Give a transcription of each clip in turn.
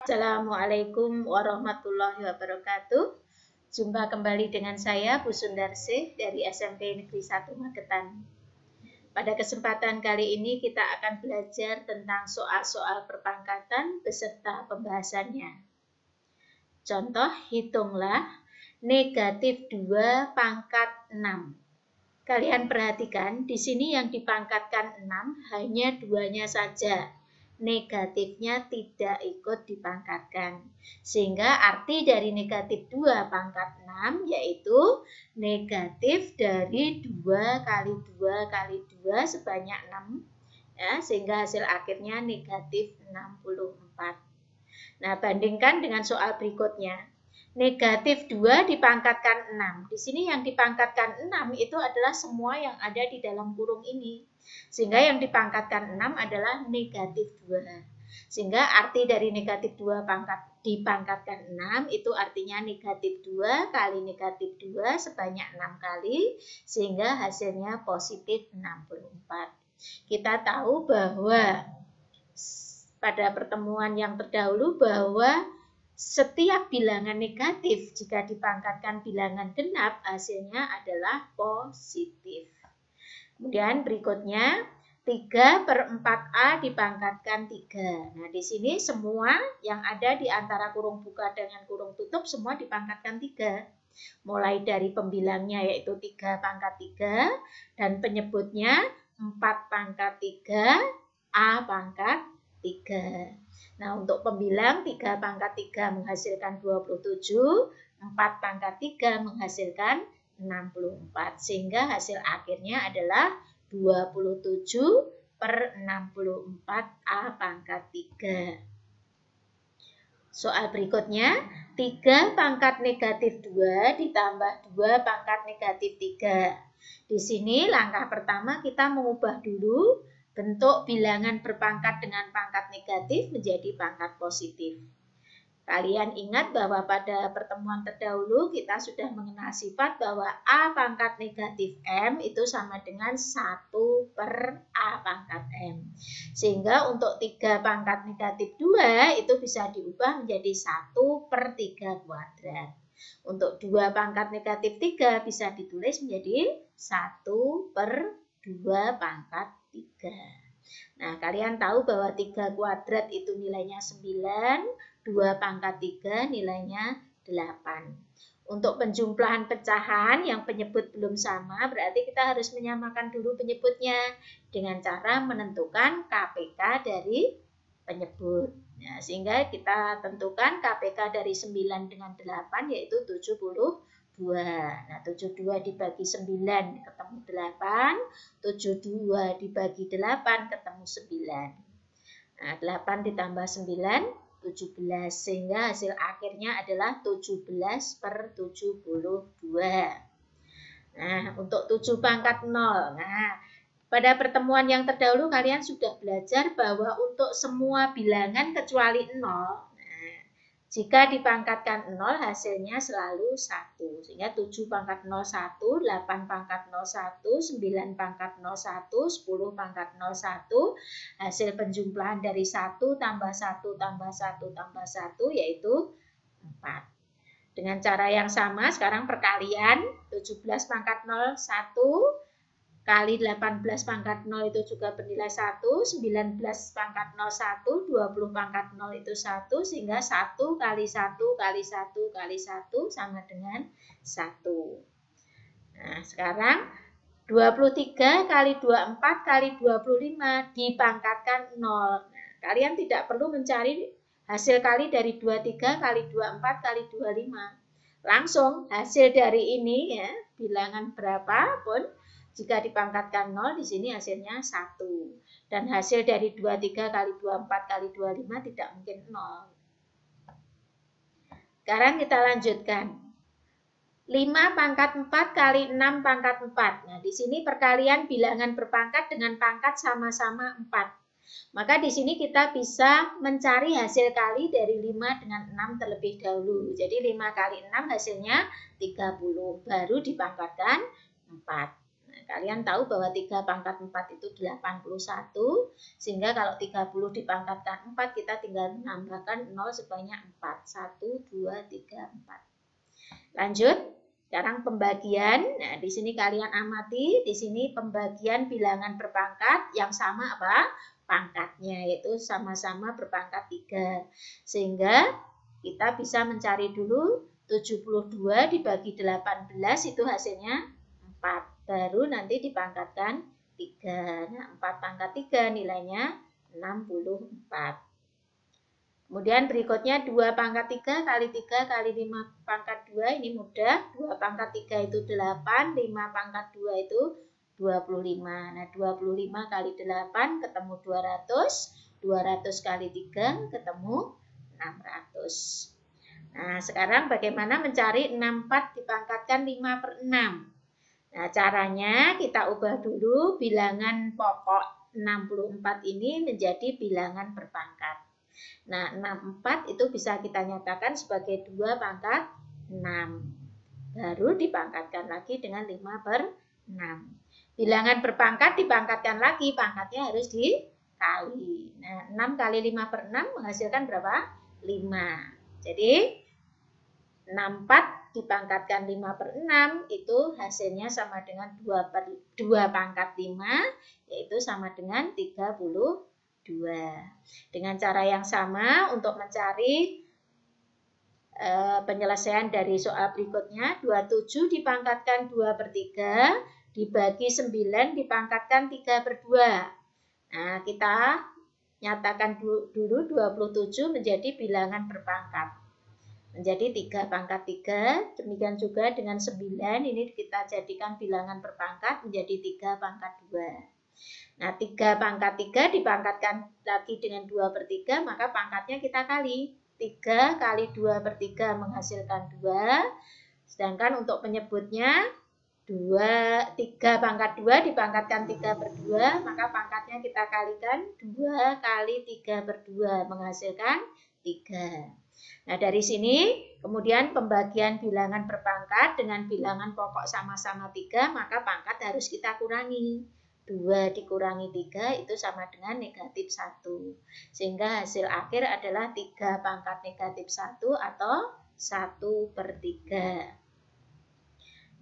Assalamualaikum warahmatullahi wabarakatuh. Jumpa kembali dengan saya Bu Sundarsih dari SMP Negeri 1 Magetan. Pada kesempatan kali ini kita akan belajar tentang soal-soal perpangkatan beserta pembahasannya. Contoh, hitunglah negatif 2 pangkat 6. Kalian perhatikan, di sini yang dipangkatkan 6 hanya duanya saja. Negatifnya tidak ikut dipangkatkan. Sehingga arti dari negatif 2 pangkat 6 yaitu negatif dari 2 kali 2 kali 2 sebanyak 6. Ya, sehingga hasil akhirnya negatif 64. Nah, bandingkan dengan soal berikutnya. Negatif 2 dipangkatkan 6. Di sini yang dipangkatkan 6 itu adalah semua yang ada di dalam kurung ini. Sehingga yang dipangkatkan 6 adalah negatif 2. Sehingga arti dari negatif 2 dipangkatkan 6 itu artinya negatif 2 kali negatif 2 sebanyak 6 kali. Sehingga hasilnya positif 64. Kita tahu bahwa pada pertemuan yang terdahulu bahwa setiap bilangan negatif jika dipangkatkan bilangan genap hasilnya adalah positif. Kemudian berikutnya 3/4A dipangkatkan 3. Nah, di sini semua yang ada di antara kurung buka dengan kurung tutup semua dipangkatkan 3. Mulai dari pembilangnya yaitu 3 pangkat 3 dan penyebutnya 4 pangkat 3, A pangkat 3. Nah, untuk pembilang 3 pangkat 3 menghasilkan 27, 4 pangkat 3 menghasilkan 64. Sehingga hasil akhirnya adalah 27/64 A pangkat 3. Soal berikutnya, 3 pangkat negatif 2 ditambah 2 pangkat negatif 3. Di sini langkah pertama kita mengubah dulu bentuk bilangan berpangkat dengan pangkat negatif menjadi pangkat positif. Kalian ingat bahwa pada pertemuan terdahulu kita sudah mengenal sifat bahwa A pangkat negatif M itu sama dengan 1/A pangkat M. Sehingga untuk 3 pangkat negatif 2 itu bisa diubah menjadi 1/3 kuadrat. Untuk 2 pangkat negatif 3 bisa ditulis menjadi 1/2 pangkat 3. Nah, kalian tahu bahwa 3 kuadrat itu nilainya 9, 2 pangkat 3 nilainya 8. Untuk penjumlahan pecahan yang penyebut belum sama, berarti kita harus menyamakan dulu penyebutnya dengan cara menentukan KPK dari penyebut. Nah, sehingga kita tentukan KPK dari 9 dengan 8 yaitu 72. Nah, 72 dibagi 9 ketemu 8, 72 dibagi 8 ketemu 9. Nah, 8 ditambah 9, 17. Sehingga hasil akhirnya adalah 17/72. Nah, untuk 7 pangkat 0. Nah, pada pertemuan yang terdahulu kalian sudah belajar bahwa untuk semua bilangan kecuali 0, jika dipangkatkan 0 hasilnya selalu 1. Sehingga 7 pangkat 0, 1, 8 pangkat 0, 1, 9 pangkat 0, 1, 10 pangkat 0, 1. Hasil penjumlahan dari 1 tambah 1 tambah 1 tambah 1 yaitu 4. Dengan cara yang sama sekarang perkalian 17 pangkat 0, 1. Kali 18 pangkat 0 itu juga bernilai 1, 19 pangkat 0, 1, 20 pangkat 0 itu 1, sehingga 1 kali 1 kali 1 kali 1 sama dengan 1. Nah, sekarang 23 kali 24 kali 25 dipangkatkan 0. Nah, kalian tidak perlu mencari hasil kali dari 23 kali 24 kali 25. Langsung hasil dari ini ya, bilangan berapapun jika dipangkatkan 0, di sini hasilnya 1. Dan hasil dari 23 kali 24 kali 25 tidak mungkin 0. Sekarang kita lanjutkan. 5 pangkat 4 kali 6 pangkat 4. Nah, di sini perkalian bilangan berpangkat dengan pangkat sama-sama 4. Maka di sini kita bisa mencari hasil kali dari 5 dengan 6 terlebih dahulu. Jadi 5 kali 6 hasilnya 30. Baru dipangkatkan 4. kalian tahu bahwa 3 pangkat 4 itu 81, sehingga kalau 30 dipangkatkan 4, kita tinggal menambahkan 0 sebanyak 4. 1, 2, 3, 4. Lanjut, sekarang pembagian. Nah, di sini kalian amati, di sini pembagian bilangan berpangkat yang sama apa? Pangkatnya, yaitu sama-sama berpangkat 3. Sehingga kita bisa mencari dulu 72 dibagi 18 itu hasilnya 4. Baru nanti dipangkatkan 3. Nah, 4 pangkat 3 nilainya 64. Kemudian berikutnya 2 pangkat 3 kali 3 kali 5 pangkat 2, ini mudah. 2 pangkat 3 itu 8, 5 pangkat 2 itu 25. Nah, 25 kali 8 ketemu 200, 200 kali 3 ketemu 600. Nah, sekarang bagaimana mencari 64 dipangkatkan 5 per 6? Nah, caranya kita ubah dulu bilangan pokok 64 ini menjadi bilangan berpangkat. Nah, 64 itu bisa kita nyatakan sebagai 2 pangkat 6. Baru dipangkatkan lagi dengan 5 per 6. Bilangan berpangkat dipangkatkan lagi, pangkatnya harus dikali. Nah, 6 kali 5 per 6 menghasilkan berapa? 5. Jadi, 64 dipangkatkan 5 per 6 itu hasilnya sama dengan 2 pangkat 5, yaitu sama dengan 32. Dengan cara yang sama untuk mencari penyelesaian dari soal berikutnya, 27 dipangkatkan 2 per 3 dibagi 9 dipangkatkan 3 per 2. Nah, kita nyatakan dulu 27 menjadi bilangan berpangkat. Menjadi 3 pangkat 3, demikian juga dengan 9 ini kita jadikan bilangan berpangkat menjadi 3 pangkat 2. Nah, 3 pangkat 3 dipangkatkan lagi dengan 2 per 3, maka pangkatnya kita kali. 3 kali 2 per 3 menghasilkan 2, sedangkan untuk penyebutnya 3 pangkat 2 dipangkatkan 3 per 2, maka pangkatnya kita kalikan 2 kali 3 per 2 menghasilkan 3. Nah, dari sini kemudian pembagian bilangan berpangkat dengan bilangan pokok sama-sama 3, maka pangkat harus kita kurangi. 2 dikurangi 3 itu sama dengan negatif 1. Sehingga hasil akhir adalah 3 pangkat negatif 1 atau 1 per 3.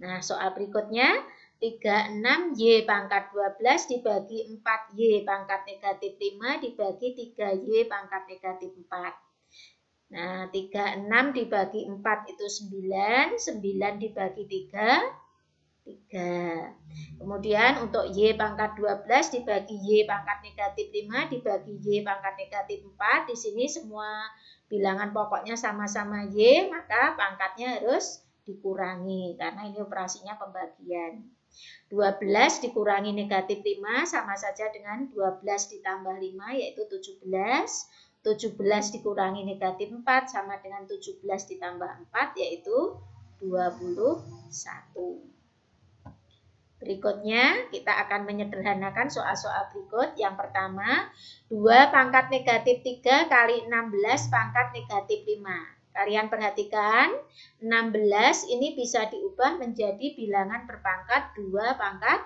Nah, soal berikutnya 36Y pangkat 12 dibagi 4Y pangkat negatif 5 dibagi 3Y pangkat negatif 4. Nah, 36 dibagi 4 itu 9, 9 dibagi 3, 3. Kemudian untuk Y pangkat 12 dibagi Y pangkat negatif 5 dibagi Y pangkat negatif 4. Di sini semua bilangan pokoknya sama-sama Y, maka pangkatnya harus dikurangi karena ini operasinya pembagian. 12 dikurangi negatif 5 sama saja dengan 12 ditambah 5 yaitu 17. 17 dikurangi negatif 4 sama dengan 17 ditambah 4 yaitu 21. Berikutnya kita akan menyederhanakan soal-soal berikut. Yang pertama, 2 pangkat negatif 3 kali 16 pangkat negatif 5. Kalian perhatikan, 16 ini bisa diubah menjadi bilangan berpangkat 2 pangkat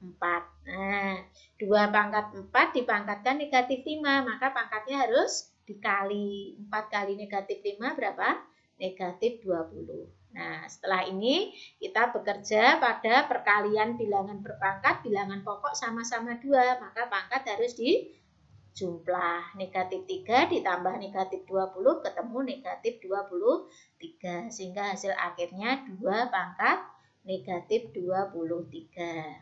4. Nah, 2 pangkat 4 dipangkatkan negatif 5, maka pangkatnya harus dikali. 4 kali negatif 5 berapa? Negatif 20. Nah, setelah ini kita bekerja pada perkalian bilangan berpangkat, bilangan pokok sama-sama 2, maka pangkat harus dijumlah. Negatif 3 ditambah negatif 20 ketemu negatif 23, sehingga hasil akhirnya 2 pangkat negatif 23.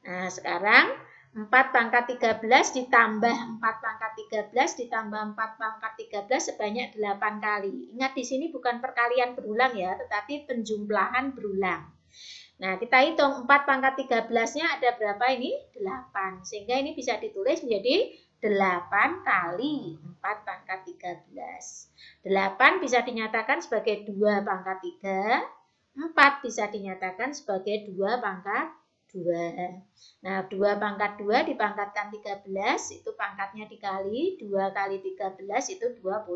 Nah, sekarang 4 pangkat 13 ditambah 4 pangkat 13 ditambah 4 pangkat 13 sebanyak 8 kali. Ingat di sini bukan perkalian berulang ya, tetapi penjumlahan berulang. Nah, kita hitung 4 pangkat 13-nya ada berapa ini? 8. Sehingga ini bisa ditulis menjadi 8 kali 4 pangkat 13. 8 bisa dinyatakan sebagai 2 pangkat 3. 4 bisa dinyatakan sebagai 2 pangkat 2. Nah, 2 pangkat 2 dipangkatkan 13, itu pangkatnya dikali, 2 kali 13 itu 26.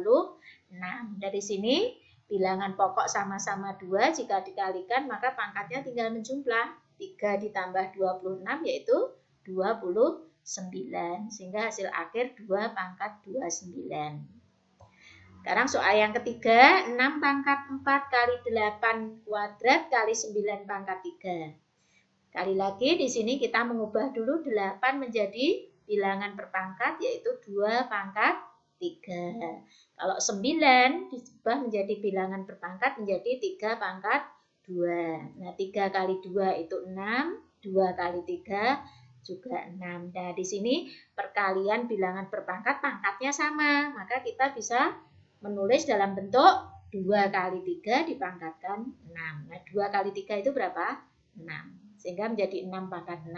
Dari sini, bilangan pokok sama-sama 2, jika dikalikan, maka pangkatnya tinggal menjumlah. 3 ditambah 26 yaitu 29. Sehingga hasil akhir 2 pangkat 29. Sekarang soal yang ketiga, 6 pangkat 4 kali 8 kuadrat kali 9 pangkat 3. Kali lagi di sini kita mengubah dulu 8 menjadi bilangan berpangkat yaitu 2 pangkat 3. Kalau 9 diubah menjadi bilangan berpangkat menjadi 3 pangkat 2. Nah, 3 kali 2 itu 6, 2 kali 3 juga 6. Nah, di sini perkalian bilangan berpangkat pangkatnya sama, maka kita bisa menulis dalam bentuk 2 kali 3 dipangkatkan 6. Nah, 2 kali 3 itu berapa? 6. Sehingga menjadi 6 pangkat 6.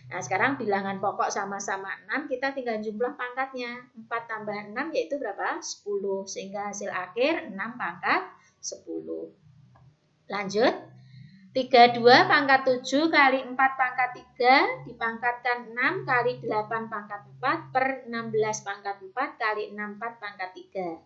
Nah, sekarang bilangan pokok sama-sama 6, kita tinggal jumlah pangkatnya. 4 tambah 6 yaitu berapa? 10. Sehingga hasil akhir 6 pangkat 10. Lanjut. 32 pangkat 7 kali 4 pangkat 3 dipangkatkan 6 kali 8 pangkat 4 per 16 pangkat 4 kali 64 pangkat 3.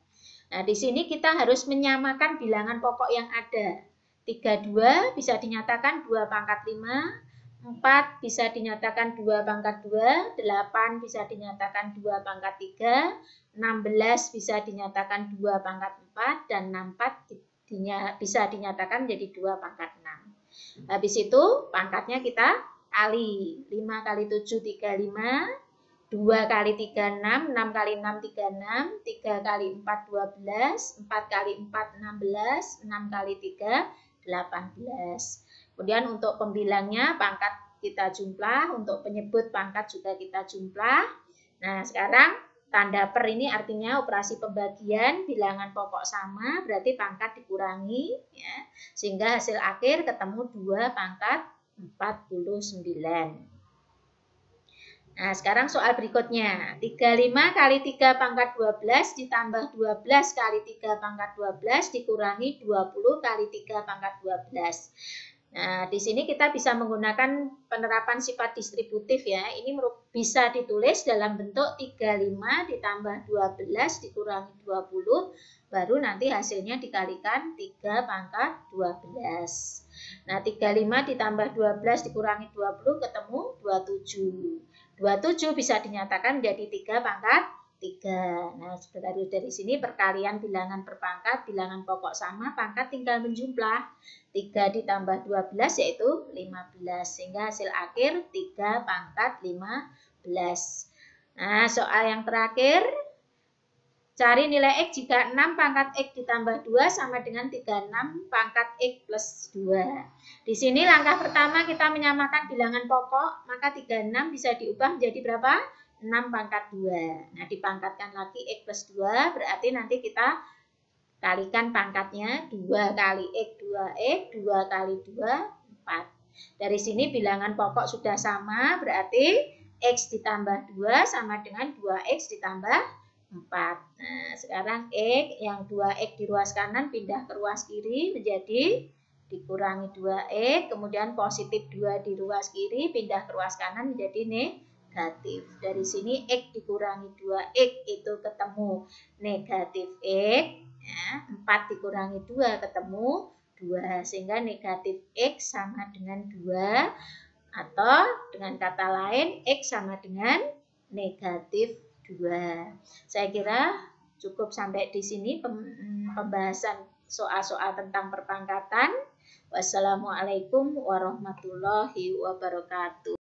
Nah, di sini kita harus menyamakan bilangan pokok yang ada. 32 bisa dinyatakan 2 pangkat 5, 4 bisa dinyatakan 2 pangkat 2, 8 bisa dinyatakan 2 pangkat 3, 16 bisa dinyatakan 2 pangkat 4, dan 64 bisa dinyatakan menjadi 2 pangkat 6. Habis itu pangkatnya kita kali. 5 kali 7, 35. 2 kali 3, 6, 6 kali 6, 36, 3 kali 4, 12, 4 kali 4, 16, 6 kali 3, 18. Kemudian untuk pembilangnya pangkat kita jumlah, untuk penyebut pangkat juga kita jumlah. Nah, sekarang tanda per ini artinya operasi pembagian, bilangan pokok sama, berarti pangkat dikurangi, ya, sehingga hasil akhir ketemu 2 pangkat 49. Nah, sekarang soal berikutnya. 35 kali 3 pangkat 12 ditambah 12 kali 3 pangkat 12 dikurangi 20 kali 3 pangkat 12. Nah, di sini kita bisa menggunakan penerapan sifat distributif ya. Ini bisa ditulis dalam bentuk 35 ditambah 12 dikurangi 20, baru nanti hasilnya dikalikan 3 pangkat 12. Nah, 35 ditambah 12 dikurangi 20 ketemu 27. 27 bisa dinyatakan menjadi 3 pangkat 3. Nah, dari sini perkalian bilangan berpangkat, bilangan pokok sama, pangkat tinggal menjumlah. 3 ditambah 12 yaitu 15. Sehingga hasil akhir 3 pangkat 15. Nah, soal yang terakhir. Cari nilai X jika 6 pangkat X ditambah 2 sama dengan 36 pangkat X plus 2. Di sini langkah pertama kita menyamakan bilangan pokok, maka 36 bisa diubah menjadi berapa? 6 pangkat 2. Nah, dipangkatkan lagi X plus 2, berarti nanti kita kalikan pangkatnya 2 kali X, 2X, 2 kali 2, 4. Dari sini bilangan pokok sudah sama, berarti X ditambah 2 sama dengan 2X ditambah 4. Nah, sekarang X yang 2X di ruas kanan pindah ke ruas kiri menjadi dikurangi 2X, kemudian positif 2 di ruas kiri pindah ke ruas kanan menjadi negatif. Dari sini X dikurangi 2X itu ketemu negatif X, ya, 4 dikurangi 2 ketemu 2, sehingga negatif X sama dengan 2, atau dengan kata lain X sama dengan negatif 2. Saya kira cukup sampai di sini pembahasan soal-soal tentang perpangkatan. Wassalamualaikum warahmatullahi wabarakatuh.